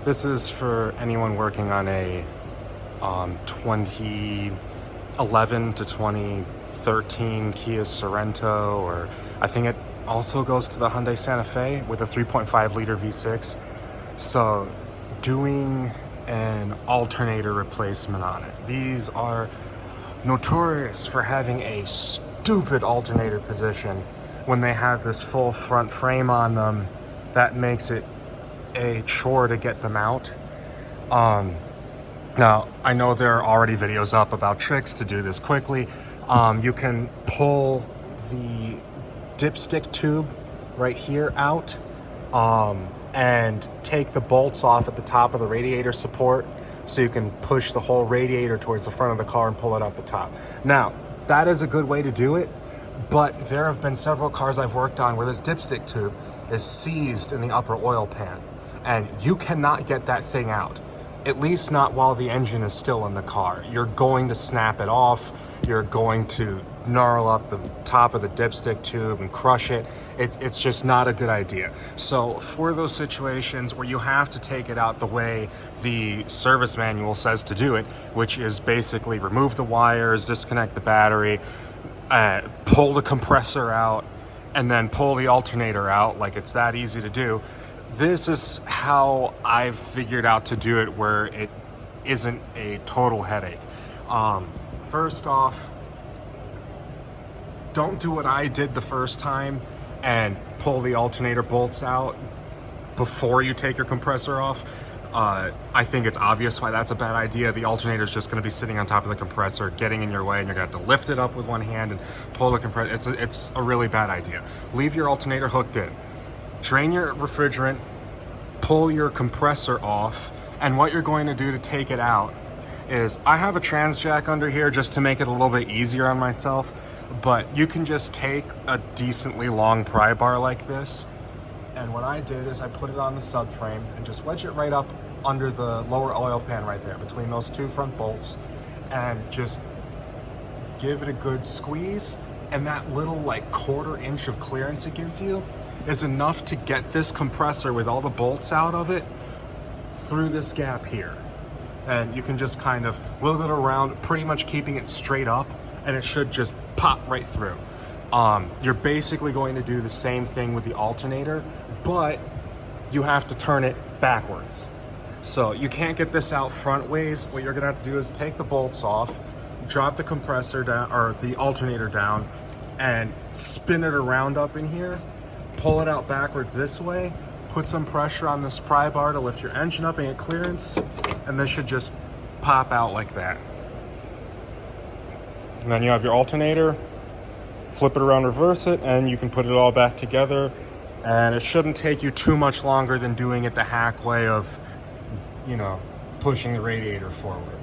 This is for anyone working on a 2011 to 2013 Kia Sorento, or I think it also goes to the Hyundai Santa Fe with a 3.5 liter V6. So doing an alternator replacement on it. These are notorious for having a stupid alternator position when they have this full front frame on them. That makes it a chore to get them out. Now, I know there are already videos up about tricks to do this quickly. You can pull the dipstick tube right here out and take the bolts off at the top of the radiator support, so you can push the whole radiator towards the front of the car and pull it out the top. Now, that is a good way to do it, but there have been several cars I've worked on where this dipstick tube is seized in the upper oil pan, and you cannot get that thing out. At least not while the engine is still in the car. You're going to snap it off. You're going to gnarl up the top of the dipstick tube and crush it. It's just not a good idea. So for those situations where you have to take it out the way the service manual says to do it, which is basically remove the wires, disconnect the battery, pull the compressor out, and then pull the alternator out, like it's that easy to do. This is how I've figured out to do it where it isn't a total headache. First off, don't do what I did the first time and pull the alternator bolts out before you take your compressor off. I think it's obvious why that's a bad idea. The alternator is just going to be sitting on top of the compressor, getting in your way, and you're going to have to lift it up with one hand and pull the compressor. It's a really bad idea. Leave your alternator hooked in. Drain your refrigerant, pull your compressor off, and what you're going to do to take it out is, I have a trans jack under here just to make it a little bit easier on myself, but you can just take a decently long pry bar like this, and what I did is I put it on the subframe and just wedge it right up under the lower oil pan right there between those two front bolts, and just give it a good squeeze, and that little like 1/4 inch of clearance it gives you is enough to get this compressor with all the bolts out of it through this gap here. And you can just kind of wiggle it around, pretty much keeping it straight up, and it should just pop right through. You're basically going to do the same thing with the alternator, but you have to turn it backwards. So you can't get this out front ways. What you're gonna have to do is take the bolts off, drop the compressor down, or the alternator down, and spin it around up in here, pull it out backwards this way, put some pressure on this pry bar to lift your engine up and get clearance, and this should just pop out like that. And then you have your alternator, flip it around, reverse it, and you can put it all back together. And it shouldn't take you too much longer than doing it the hack way of, pushing the radiator forward.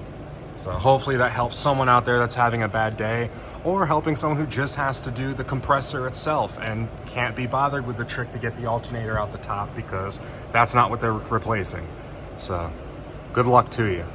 So hopefully that helps someone out there that's having a bad day, or helping someone who just has to do the compressor itself and can't be bothered with the trick to get the alternator out the top, because that's not what they're replacing. So good luck to you.